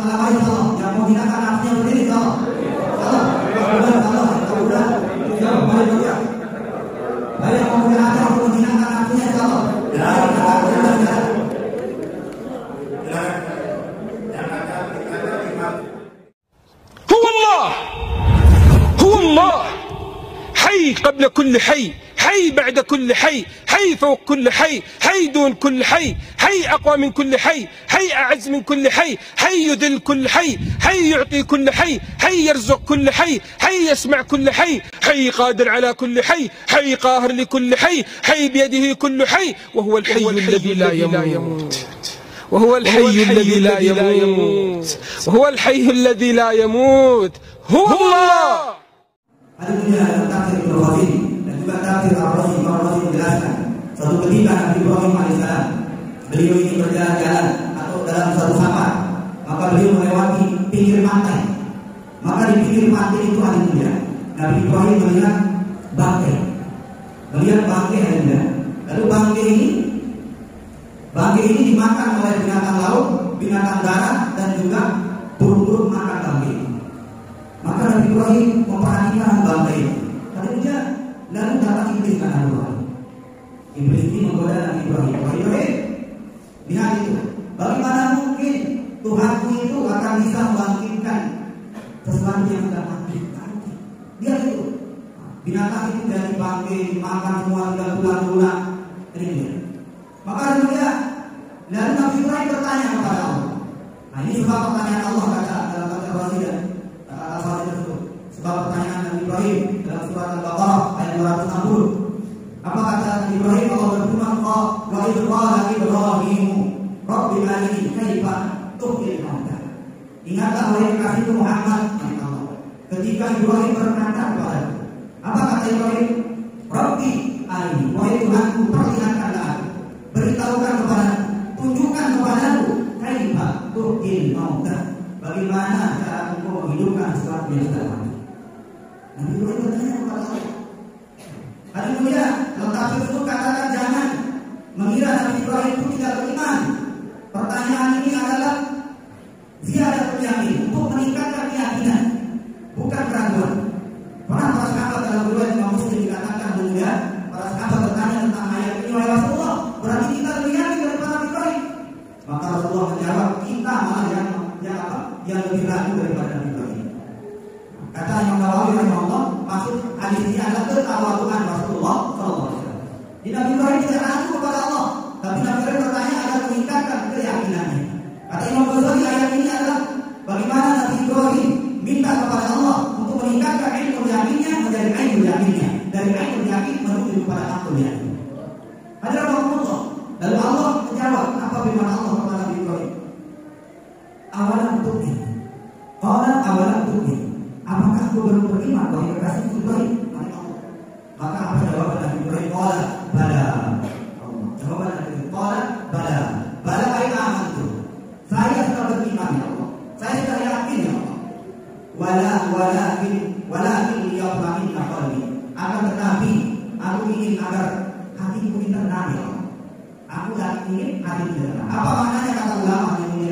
Yang mau hinakan nafsunya berdiri salah. Salah. Ya, mari ya. Mari yang mau beracara untuk menghinakan nafsunya salah. هو الله حي قبل كل حي، حي بعد كل حي، حي فوق كل حي، حي دون كل حي، حي أقوى من كل حي، حي أعز من كل حي، حي يذل كل حي، حي يعطي كل حي، حي يرزق كل حي، حي يسمع كل حي، حي قادر على كل حي، حي قاهر لكل حي، حي بيده كل حي، وهو الحي الذي لا يموت، وهو الحي الذي لا يموت، وهو الحي الذي لا يموت، هو الله. Ada tafsir Ibrahim dan juga tafsir Ar-Razi menjelaskan suatu ketika Nabi Ibrahim alaihissalam beliau ini berjalan-jalan atau dalam suatu safar, maka beliau melewati pinggir pantai. Maka di pinggir pantai itu ada mulia. Nabi Ibrahim melihat bangkai, lalu bangkai ini dimakan oleh binatang laut, binatang darat dan juga burung-burung makan bangkai. Maka Nabi Ibrahim memperhatikan bangkai itu. Kemudian lalu datang iblis ke Nabi Ibrahim. Iblis ini menggoda Nabi Ibrahim. Ibrahim, lihat itu. Bagaimana mungkin Tuhanku itu akan bisa membangkitkan sesuatu yang sudah mati? Lihat itu. Binatang itu dari bangkai dimakan semua tinggal tulang-tulang. Ini. Maka kemudian lalu Nabi Ibrahim bertanya kepada Allah. Nah, ini sebab pertanyaan Allah kata dalam kata Rasulullah. Sebab pertanyaan Nabi Ibrahim dalam surat Al-Baqarah ayat 260. Apa kata Nabi Ibrahim? Allah berfirman, "Wa idh qala Ibrahim, Rabbi arini kaifa tuhyil mauta." Ingatlah wahai kekasihku Muhammad, ketika Ibrahim berkata kepada, apa kata Ibrahim? Rabbi arini, wahai Tuhanku, perlihatkanlah aku, beritahukan kepadaku, tunjukkan kepadaku kaifa tuhyil mauta, bagaimana cara engkau menghidupkan sesuatu yang sudah mati. Nabi Ibrahim bertanya kepada Allah. Ada mulia, kalau tafsir itu katakan jangan mengira Nabi Ibrahim itu tidak beriman. Pertanyaan ini adalah ziyadah yakin, untuk meningkatkan keyakinan, bukan keraguan. Pernah para sahabat dalam riwayat Imam Muslim dikatakan mulia, para sahabat bertanya tentang ayat ini, wahai Rasulullah, berarti kita lebih yakin daripada Nabi Ibrahim. Maka Rasulullah menjawab, kita malah yang lebih ragu daripada Nabi Ibrahim. Kata Imam Nawawi rahimahullah, maksud hadis ini adalah ketawaduan Rasulullah sallallahu alaihi wasallam. Di Nabi Ibrahim tidak ragu kepada Allah, tapi Nabi Ibrahim bertanya agar meningkatkan keyakinannya. Kata Imam Ghazali, ayat ini adalah bagaimana Nabi Ibrahim minta kepada Allah untuk meningkatkan ilmu yakinnya menjadi ilmu yakinnya, dari ilmu yakin menuju kepada akal yakin. Adalah Allah. Lalu Allah menjawab, apa firman Allah kepada Nabi Ibrahim? Awalam tu'min. Awalam tu'min. Apakah kau belum beriman wahai kekasihku Ibrahim? Maka apa jawaban Nabi Ibrahim? Bala. Jawaban Nabi Ibrahim, bala. Bala ayat amantu. Saya sudah beriman ya Allah. Saya sudah yakin ya Allah. Walakin liyatma'inna qalbi. Akan tetapi aku ingin agar hatiku ini tenang ya Allah. Aku ingin hatiku tenang. Apa maknanya kata ulama ini?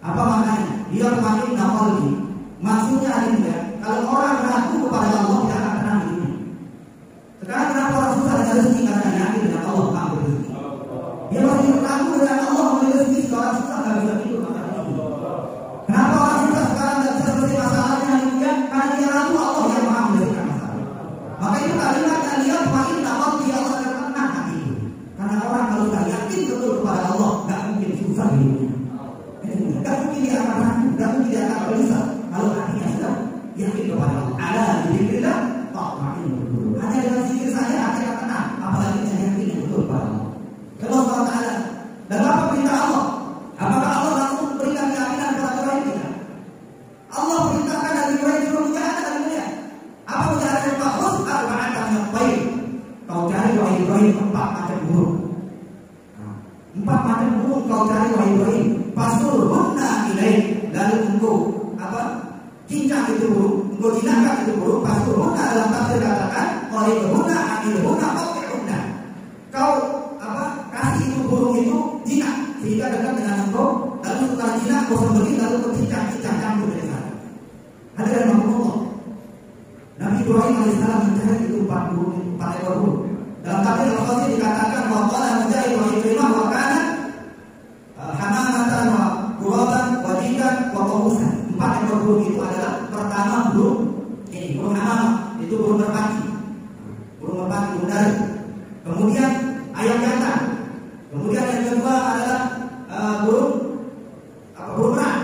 Apa maknanya? Liyatma'inna qalbi. Maksudnya ini kalau orang ragu kepada Allah tidak akan tenang hidupnya. Sekarang kenapa orang susah dengan rezeki? Karena yakin dengan Allah akan rezeki. Dia masih ragu dengan Allah memberi rezeki. Seorang susah nggak bisa hidup maka itu. Kenapa orang susah sekarang nggak bisa selesai masalahnya? Karena dia ragu Allah yang maha menyelesaikan masalah. Maka itu kalimat yang dia makin dapat dia Allah akan tenang hati itu. Karena orang kalau sudah yakin betul kepada Allah nggak mungkin susah hidupnya. Nggak mungkin dia akan ragu, nggak mungkin dia akan gelisah. Kalau hatinya sudah yakin kepada Allah, ada di zikrillah, tatma'innul qulub. Hanya dengan zikir saja hati akan tenang, apalagi saya yakin betul kepada Allah. Allah SWT. Dan apa perintah Allah? Apakah Allah langsung berikan keyakinan kepada Ibrahim? Tidak. Allah perintahkan Nabi Ibrahim suruh mujahadah dan mulia. Apa mujahadah yang bagus? Arba'atan min at-tayr. Kau cari wahai Ibrahim 4 macam burung. 4 macam burung kau cari wahai Ibrahim. Fasurhunna ilaik. Lalu engkau cincang itu burung, engkau jinakkan itu burung, pasurhunna dalam tafsir katakan, qalihunna amilhunna qati'unna. Kau kasih itu burung itu jinak sehingga dekat dengan engkau, lalu setelah jinak kau sembelih lalu untuk cincang campur dari sana. Hadirin Allah. Nabi Ibrahim alaihissalam mencari itu 4 ekor burung. Dalam tafsir Al-Qasir dikatakan bahwa qala Mujahid wa Ikrimah wa kana hamamatan wa ghuraban wa dikan wa qawusan. 4 ekor burung itu adalah pertama burung hamam, itu burung merpati. Burung merpati, burung dari. Kemudian ayam jantan. Kemudian yang kedua adalah burung merah,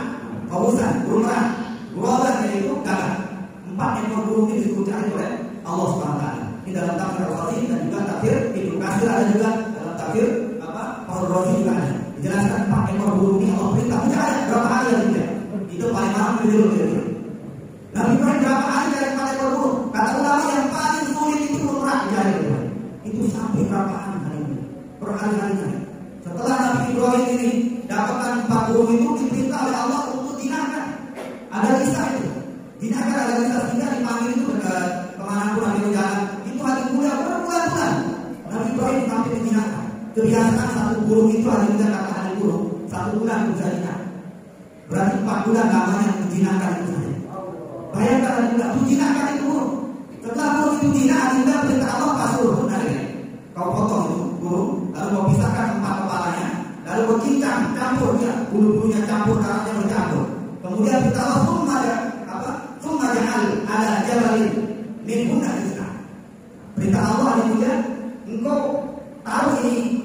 qawusan, burung merah. Ghuraban yaitu gagak. 4 ekor burung ini dicari oleh Allah SWT. Ini dalam tafsir Al-Qasir dan juga tafsir Ibnu Katsir, ada juga dalam tafsir Al-Razi juga ada. Dijelaskan 4 ekor burung ini Allah perintah mencari berapa hari yang tidak. Itu paling mahal dulu. Nabi Ibrahim berapa hari dari 4 ekor burung? Kata ulama yang paling sulit itu burung merah dicari. Itu sampai berapa hari ini? Berhari-hari. Setelah Nabi Ibrahim ini dapatkan 4 burung itu, diperintah oleh Allah untuk jinakkan. Ada kisah itu. Jinakkan ada kisah sehingga dipanggil itu kemanapun Nabi berjalan. Itu hari muda berbulan-bulan. Nabi Ibrahim sampai dijinakkan. Kebiasaan 1 burung itu hari muda kata hari burung 1 bulan bisa jinak. Berarti 4 bulan namanya dijinakkan itu saja. Bayangkan hari muda dijinakkan itu burung. Setelah burung itu jinak, hari muda perintah Allah kasur. Kau potong itu burung, lalu kau pisahkan 4 kepalanya, lalu kau cincang, campur dia, bulu-bulunya campur, darahnya bercampur. Kemudian kita Allah summa ja'al ala jabalin minhunna rizqan. Perintah Allah ini engkau taruh ini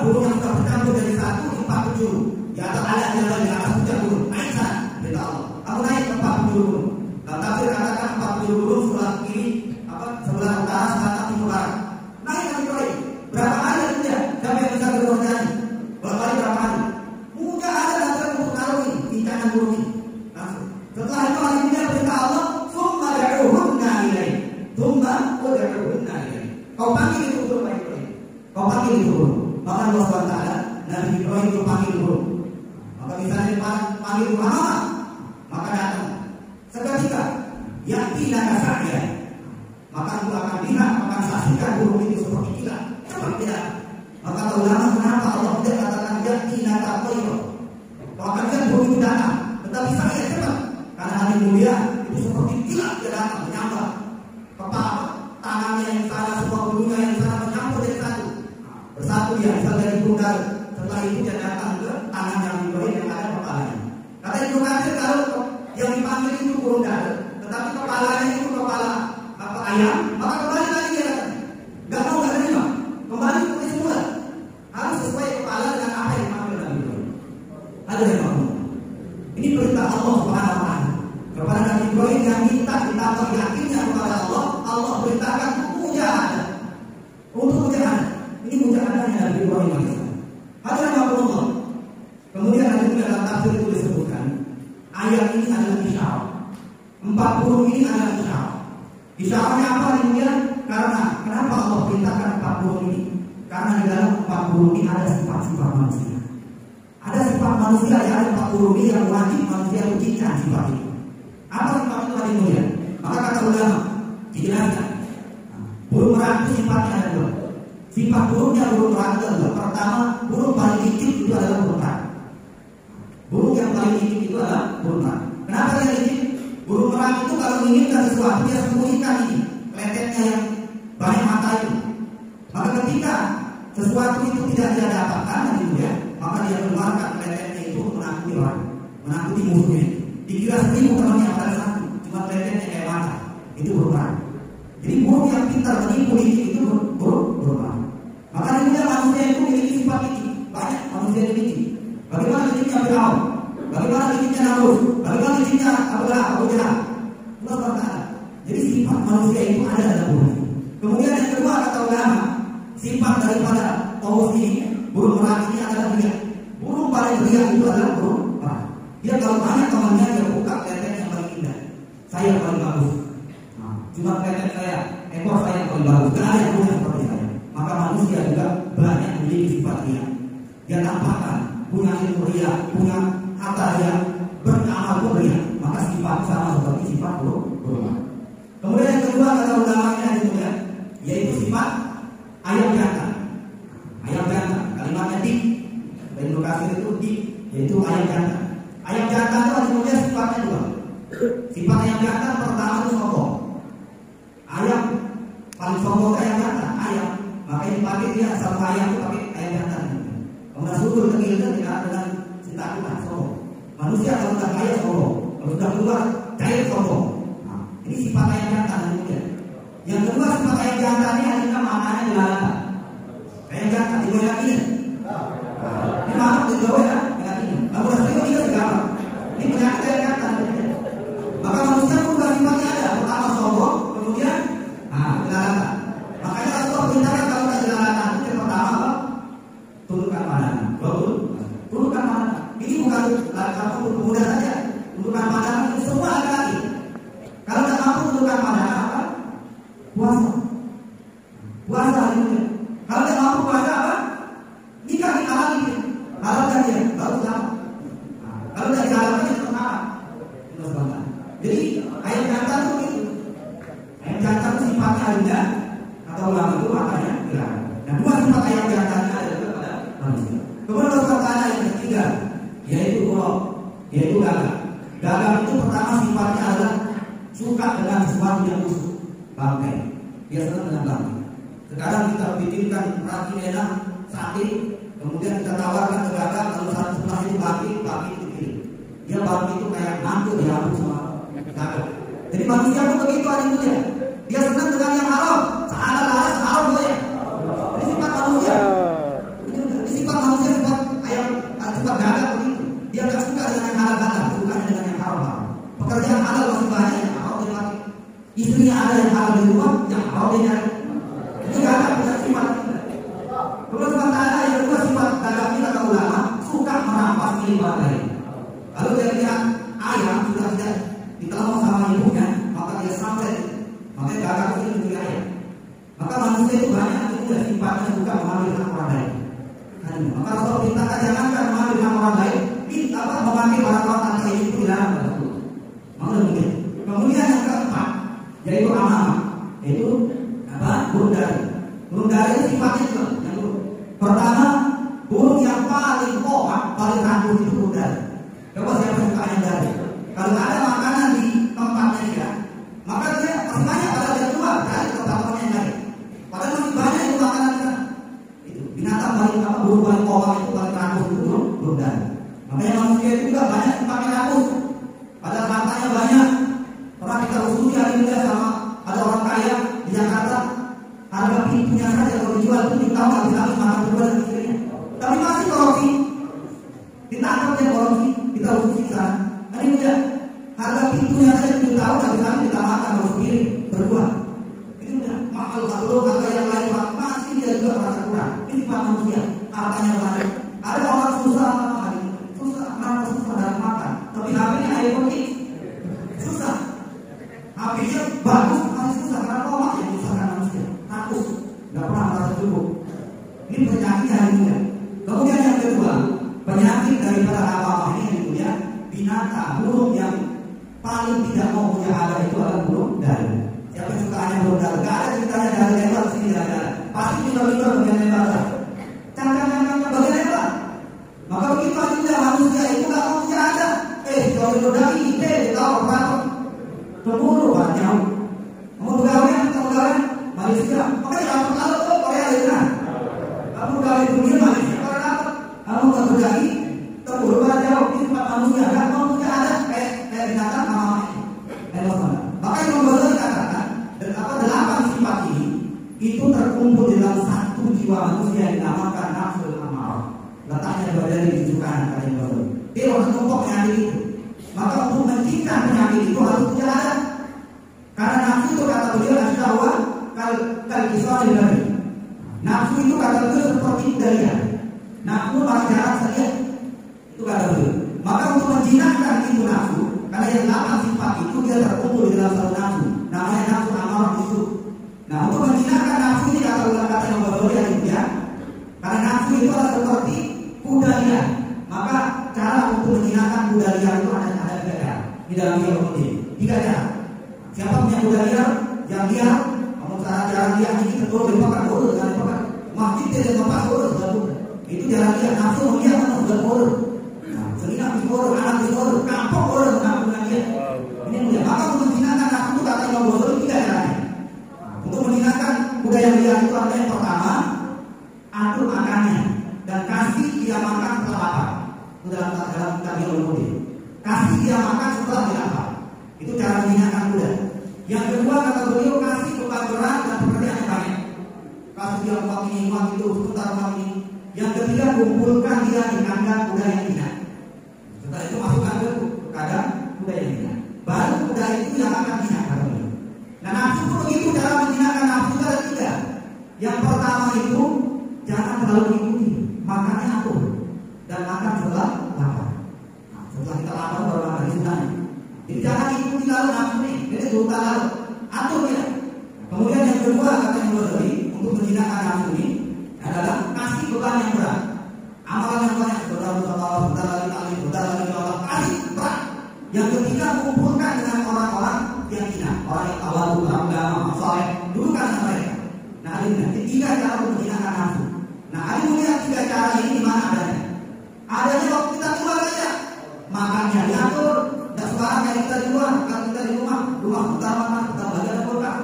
burung yang sudah bercampur dari 1 di 4 penjuru. Di atas ala jabalin, di atas puncak gunung. Naik sana, perintah Allah. Kamu naik ke 4 penjuru gunung. Dalam tafsir katakan 4 penjuru gunung sebelah kiri, sebelah utara, selatan, timur, barat. Naik Nabi Ibrahim. Berapa hari saja? Siapa yang bisa berbuat tadi? Berapa hari? Mudah ada dasar untuk taruh ini, cincangan burung ini. Setelah itu hari ini perintah Allah, summa da'uhunna ilaih. Summa ud'uhunna ilaih. Kau panggil itu burung Nabi Ibrahim. Kau panggil itu burung. Maka Allah SWT, Nabi Ibrahim itu panggil burung. Maka misalnya panggil Muhammad, maka datang. Seketika, yakinah kasa'ya. Maka aku akan lihat, akan saksikan burung itu seperti kilat. Seperti tidak. Maka ulama kenapa Allah tidak katakan yakinah kasa'ya. Kau akan lihat burung itu datang. Tetapi saya cepat. Karena hari mulia itu seperti kilat dia datang menyambar kepala, tangannya yang sana, semua bulunya yang sana mencampur jadi satu. Bersatu dia, misal dari bundar. Setelah itu dia datang ke tangan yang Ibrahim yang ada kepalanya. Kata Ibnu Katsir, kalau yang dipanggil itu burung dara, tetapi kepalanya itu kepala ayam, maka kembali lagi dia datang. Gak mau gak terima, kembali seperti semula. Harus sesuai kepala dengan apa yang dipanggil Nabi Ibrahim. Ada yang mau. Ini perintah Allah SWT kepada Nabi Ibrahim yang minta ditambah yakinnya kepada Allah. Allah perintahkan mujahadah. Untuk mujahadah. Ini mujahadahnya Nabi Ibrahim AS. Hadirin Allah. Kemudian ada juga dalam tafsir itu disebutkan ayat ini adalah isyarat. 4 burung ini adalah isyarat. Isyaratnya apa kemudian? Karena kenapa Allah perintahkan 4 burung ini? Karena di dalam 4 burung ini ada sifat-sifat manusia. Ada sifat manusia yang ada 4 burung ini yang wajib manusia ujikan sifat itu. Apa sifat itu tadi mulia? Maka kata ulama dijelaskan. Burung merah itu sifatnya ada 2. Sifat burungnya burung merah itu adalah pertama, burung paling licik itu adalah burung merah. Burung yang paling licik itu adalah burung merah. Kenapa dia licik? Burung merah itu kalau menginginkan sesuatu dia sembunyikan ini kleteknya yang banyak mata itu. Maka ketika sesuatu itu tidak dia dapatkan ya, maka dia keluarkan kleteknya itu menakuti orang, menakuti musuhnya. Dikira 1000 temannya pada 1, cuma kleteknya kayak mata. Itu burung merah. Jadi burung yang pintar menipu itu burung merah. Maka kemudian manusia itu memiliki sifat licik. Banyak manusia yang licik. Bagaimana liciknya Fir'aun? Bagaimana liciknya Namrud? Bagaimana liciknya Abu Jahal? Allah berkata. Jadi sifat manusia itu ada dalam burung. Kemudian yang kedua kata ulama, sifat daripada paus ini, burung merah ini adalah dia. Burung paling riang itu adalah burung merah. Dia kalau banyak temannya dia buka kletek yang paling indah. Saya paling bagus. Cuma kletek saya, ekor saya yang paling bagus. Tidak ada yang punya seperti saya. Maka manusia juga banyak memiliki sifat riang. Dia tampakkan punya ilmu riang, punya harta riang, beramal pun riang. Maka sifat sama seperti sifat burung merah. Kemudian yang kedua kata ulamanya itu ya, yaitu sifat ayam jantan. Ayam jantan, kalimatnya dik. Dan lokasi itu dik, yaitu ayam jantan. Ayam jantan itu Sifat ayam jantan pertama itu sombong. Ayam paling sombong ayam jantan, ayam. Makanya dipakai dia sama ayam itu pakai ayam jantan. Kemudian subur tergila dengan cinta Tuhan sombong. Manusia kalau sudah kaya sombong, kalau sudah keluar cair sombong. Nah, ini sifat ayam jantan kemudian. Yang kedua sifat ayam jantan ini adalah maknanya jelalatan. Ayam jantan digoyang ini. Ini makna digoyang dengan ini. Lalu rasanya tidak segala. Ini penyakit ayam jantan. Maka manusia pun sifatnya ada. Pertama sombong, kemudian jelalatan. Makanya Rasulullah perintahkan kalau kita jelalatan itu yang pertama apa? Tundukkan pandangan. Betul? Tundukkan pandangan. Ini bukan kamu pemuda saja. Tundukkan pandangan itu semua laki-laki. Kalau tidak mampu tundukkan pandangan apa? Puasa. Puasa ini. Kalau tidak mampu puasa apa? Nikah kita lagi. Halalkan dia. Baru sama. Kalau tidak dihalalkan dia tetap haram. Jadi ayam jantan itu begitu. Ayam jantan itu sifatnya rendah atau ulama itu makanya dilarang. Dan dua sifat ayam jantannya adalah pada manusia. Kemudian perkataan yang ketiga yaitu golok, yaitu gagal. Gagal itu pertama sifatnya adalah suka dengan sesuatu yang busuk, bangkai. Dia senang dengan bangkai. Sekarang kita bikinkan roti enak, sate, kemudian kita tawarkan ke gagal, lalu satu sebelah itu bangkai itu kiri. Dia bangkai itu kayak mantu diambil sama gagal. Jadi manusia pun begitu adanya. Dia senang dengan yang haram, seakan-akan haram dia. Ini sifat manusia. Ini sifat manusia, sifat ayam, sifat gagal begitu. Dia tidak suka dengan yang halal, suka dengan yang haram. Pekerjaan halal masih banyak yang haram dia pakai. Istrinya ada yang halal di rumah, yang haram dia nyari. Ini gagal bukan sifat. Kemudian sifat ada yang kedua sifat gagal kita kata ulama suka merampas milik orang lain. Lalu dia lihat ayam sudah tidak ditelan sama ibunya, maka dia sampai, makanya gagal itu mencuri ayam. Maka manusia itu banyak itu sudah sifatnya suka mengambil hak orang lain. Maka Rasulullah perintahkan jangankan mengambil hak orang lain, kita memakai barang-barang tanpa itu dilarang. Maka kemudian yang keempat yaitu amanah, yaitu apa? Burung dara. Burung dara itu sifatnya juga yang pertama burung yang paling komat, paling rapuh itu burung dara. Coba siapa suka ayam dara? Kalau ada makanan di tempatnya dia, maka dia masih banyak pada dia keluar dari tempat-tempatnya yang lain. Padahal masih banyak itu makanan kita. Itu binatang paling apa? Burung paling komat itu paling rapuh itu burung dara. Makanya manusia itu juga banyak pakai rapuh. Padahal hartanya banyak. Pernah kita usul hari ini sama ada orang kaya di Jakarta, harga pintunya saja kalau dijual itu di tahun habis-habis makan berdua dan istrinya. Tapi masih korupsi. Ditangkap dia korupsi, kita usul kita. Ini dia harga pintunya saja 7 tahun habis-habis kita makan harus sendiri berdua. Ini udah mahal kalau harga yang lain masih dia juga merasa kurang. Ini sifat manusia, hartanya banyak. Ada orang susah dalam makan, tapi HP-nya iPhone X susah. HP-nya bagus, masih susah karena Allah yang susahkan manusia. Takut, nggak pernah merasa cukup. Ini penyakit hari ini. Kemudian yang kedua, penyakit daripada apa ini yang kedua, binatang burung yang paling tidak mau punya ada itu adalah burung dara. Siapa yang suka hanya burung dara? Gak ada ceritanya dari lebar sini gak ada. Pasti kita bagian lebar. Cangkang-cangkangnya bagian lebar. Maka begitu aja manusia itu gak mau punya ada. Kalau dodaki ide ditawar berapa? Terburu banyak. Mau pegawai Malaysia. Makanya kamu kalau tuh Korea Lainnya. Kamu pegawai dunia Malaysia kalau dapat. Kamu nggak berdaki terburu banyak. Ini tempat manusia gak mau punya ada. Binatang sama. Makanya membaca dikatakan dan apa 8 sifat ini itu terkumpul dalam satu jiwa manusia yang dinamakan nafsul amarah. Letaknya berada di tujuan kalian baru. Dia orang kelompok penyakit itu. Maka untuk mencegah penyakit itu harus punya ada. Karena nafsu itu kata beliau asyawa kal kisah dari. Nafsu itu kata beliau seperti budaya. Nafsu masih jarang saja. Itu kata beliau. Maka untuk menjinakkan itu nafsu, karena yang 8 sifat itu dia terkumpul di dalam satu nafsu. Namanya nafsu amarah itu. Nah untuk menjinakkan nafsu ini kata yang berbeda itu ya. Karena nafsu itu adalah seperti kuda liar. Maka cara untuk menjinakkan kuda liar itu ada 3 cara di dalam teologi. 3 cara. Siapa punya kuda liar? Yang liar, kalau cara liar ini betul dipakai bodoh dengan dipakai. Masjid tidak dipakai bodoh betul. Itu cara liar nafsu melihat kan bodoh. Nah, selina bodoh, anak bodoh, kampung bodoh, kampung dia. Ini mulia. dalam tadi ulumuddin. Kasih dia makan setelah dia lapar. Itu cara menyenangkan kuda. Yang kedua kata beliau, kasih beban berat dan pekerjaan yang banyak. Kasih dia uang ini, uang itu, sebentar uang ini. Yang ketiga, kumpulkan dia di kandang kuda yang hina. Setelah itu masukkan ke kandang kuda yang hina. Baru kuda itu yang akan hina kata beliau. Nah, nafsu itu begitu cara menghinakan nafsu ada tiga. Yang pertama itu jangan terlalu diikuti, makannya atur dan makan setelah lapar. Nah, setelah kita lapar baru makan sunahnya. Jadi jangan ikuti lalu nafsu nih, jadi lupa lalu atur ya. Kemudian yang kedua kata yang Ghazali untuk menghinakan nafsu ini adalah kasih beban yang berat, amalan yang banyak, sebentar lagi taklim, sebentar lagi sholat, kasih berat. Yang ketiga kumpulkan dengan orang-orang yang hina, orang yang tawadhu, orang agama, saleh, dudukkan sama mereka. Nah, ini tiga cara untuk menghinakan nafsu. Nah, ada melihat tiga cara ini di mana adanya? Adanya waktu kita keluar aja, makannya diatur, tidak sembarang kayak kita di luar. Kalau kita di rumah kita makan, kita belajar kulkas.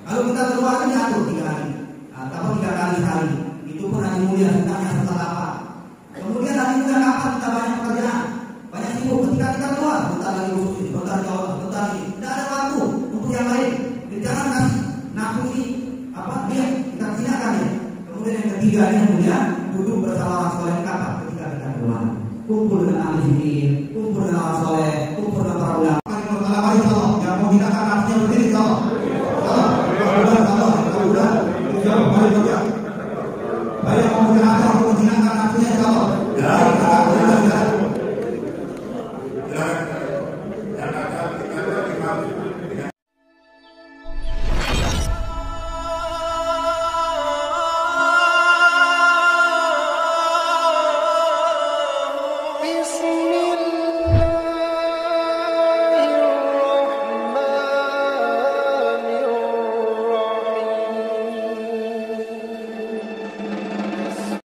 Kalau kita keluar kan diatur 3 hari, atau 3 kali sehari. Itu pun hari mulia sudahnya setelah lapar. Kemudian hari mulia kapan kita banyak pekerjaan, banyak sibuk. Ketika kita keluar, bentar lagi usus, bentar jawab, bentar lagi. Tidak ada waktu untuk yang lain. Jadi jangan kasih nafsu ini dia kita sinakan ya. Kemudian yang ketiga yang mulia, duduk bersama orang soleh kapal ketika kita keluar, kumpul dengan ahli zikir,